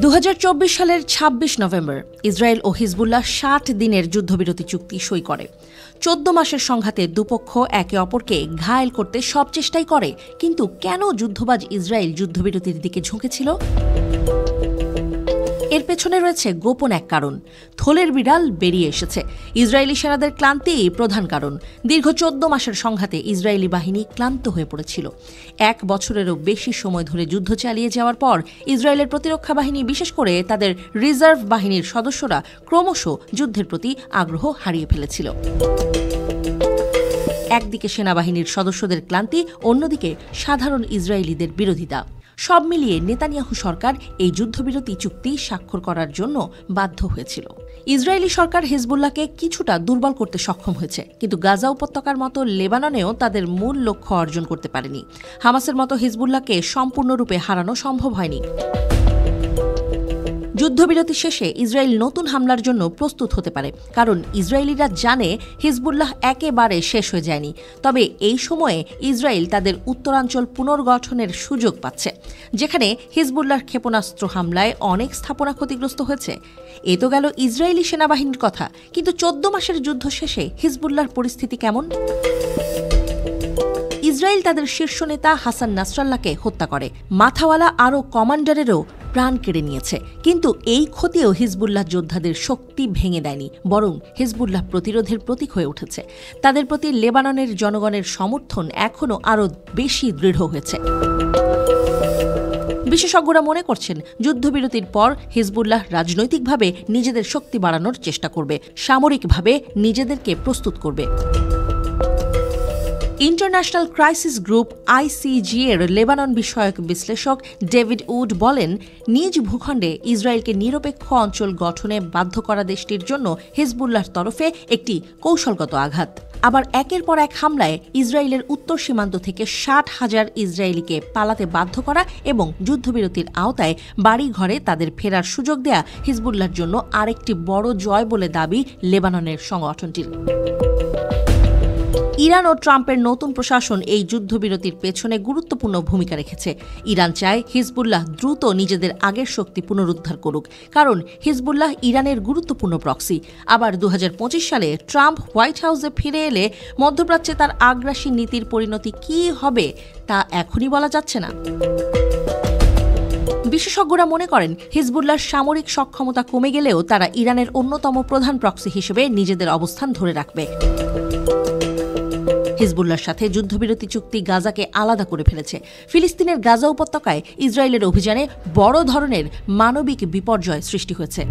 2024 সালের 26 November Israel ও Hezbollah 60 দিনের যুদ্ধবিরতি চুক্তি সই করে। 14 মাসের সংঘাতে দুপক্ষ একে অপরকে ঘায়েল করতে সব চেষ্টাই করে, কিন্তু কেন যুদ্ধবাজ ইসরায়েল যুদ্ধবিরতির দিকে ঝুঁকেছিল? এর পেছনে রয়েছে গোপন এক কারণ। থলের বিড়াল বেরিয়ে এসেছে। ইসরায়েলি সেনাদের ক্লান্তিই প্রধান কারণ। দীর্ঘ 14 মাসের সংঘাতে ইসরায়েলি বাহিনী ক্লান্ত হয়ে পড়েছিল। 1 বছরেরও বেশি সময় ধরে যুদ্ধ চালিয়ে যাওয়ার পর ইসরায়েলের প্রতিরক্ষা বাহিনী, বিশেষ করে তাদের রিজার্ভ বাহিনীর সদস্যরা ক্রমশ যুদ্ধের প্রতি আগ্রহ হারিয়ে ফেলেছিল। একদিকে সেনাবাহিনীর সদস্যদের ক্লান্তি, অন্যদিকে সাধারণ ইসরায়েলিদের বিরোধিতা। সব মিলিয়ে নেতানিয়াহু সরকার এই যুদ্ধবিরতি চুক্তি স্বাক্ষর করার জন্য বাধ্য হয়েছিল। ইসরায়েলি সরকার হিজবুল্লাহকে কিছুটা দুর্বল করতে সক্ষম হয়েছে, কিন্তু গাজা উপত্যকার মতো লেবাননেও তাদের মূল লক্ষ্য অর্জন করতে পারেনি। হামাসের মতো হিজবুল্লাহকে সম্পূর্ণরূপে হারানো সম্ভব হয়নি। যুদ্ধবিরতি শেষে ইসরায়েল নতুন হামলার জন্য প্রস্তুত হতে পারে, কারণ ইসরায়েলিরা জানে হিজবুল্লাহ একেবারে শেষ হয়ে যায়নি। তবে এই সময়ে ইসরায়েল তাদের উত্তরাঞ্চল পুনর্গঠনের সুযোগ পাচ্ছে, যেখানে হিজবুল্লাহর ক্ষেপণাস্ত্র হামলায় অনেক স্থাপনা ক্ষতিগ্রস্ত হয়েছে। এ তো গেল ইসরায়েলি সেনাবাহিনীর কথা, কিন্তু 14 মাসের যুদ্ধ শেষে হিজবুল্লাহর পরিস্থিতি কেমন? ইসরায়েল তাদের শীর্ষ নেতা হাসান নাসরাল্লাহকে হত্যা করে, মাথাওয়ালা আরও কমান্ডারেরও প্রাণ কেড়ে নিয়েছে। কিন্তু এই ক্ষতিও হিজবুল্লাহ যোদ্ধাদের শক্তি ভেঙে দেয়নি, বরং হিজবুল্লাহ প্রতিরোধের প্রতীক হয়ে উঠেছে। তাদের প্রতি লেবাননের জনগণের সমর্থন এখনও আরও বেশি দৃঢ় হয়েছে। বিশেষজ্ঞরা মনে করছেন, যুদ্ধবিরতির পর হিজবুল্লাহ রাজনৈতিকভাবে নিজেদের শক্তি বাড়ানোর চেষ্টা করবে, সামরিকভাবে নিজেদেরকে প্রস্তুত করবে। ইন্টারন্যাশনাল ক্রাইসিস গ্রুপ আইসিজি এর লেবানন বিষয়ক বিশ্লেষক ডেভিড উড বলেন, নিজ ভূখণ্ডে ইসরায়েলকে নিরপেক্ষ অঞ্চল গঠনে বাধ্য করা দেশটির জন্য হিজবুল্লাহর তরফে একটি কৌশলগত আঘাত। আবার একের পর এক হামলায় ইসরায়েলের উত্তর সীমান্ত থেকে 60,000 ইসরায়েলিকে পালাতে বাধ্য করা এবং যুদ্ধবিরতির আওতায় বাড়ি ঘরে তাদের ফেরার সুযোগ দেয়া হিজবুল্লাহর জন্য আরেকটি বড় জয় বলে দাবি লেবাননের সংগঠনটির। ইরান ও ট্রাম্পের নতুন প্রশাসন এই যুদ্ধবিরতির পেছনে গুরুত্বপূর্ণ ভূমিকা রেখেছে। ইরান চায় হিজবুল্লাহ দ্রুত নিজেদের আগের শক্তি পুনরুদ্ধার করুক, কারণ হিজবুল্লাহ ইরানের গুরুত্বপূর্ণ প্রক্সি। আবার 2025 সালে ট্রাম্প হোয়াইট হাউসে ফিরে এলে মধ্যপ্রাচ্যে তার আগ্রাসী নীতির পরিণতি কী হবে তা এখনই বলা যাচ্ছে না। বিশেষজ্ঞরা মনে করেন, হিজবুল্লাহর সামরিক সক্ষমতা কমে গেলেও তারা ইরানের অন্যতম প্রধান প্রক্সি হিসেবে নিজেদের অবস্থান ধরে রাখবে। হিজবুল্লাহর সাথে যুদ্ধবিরতি চুক্তি গাজাকে আলাদা করে ফেলেছে। ফিলিস্তিনের গাজা উপত্যকায় ইসরায়েলের অভিযানে বড় ধরনের মানবিক বিপর্যয় সৃষ্টি হয়েছে।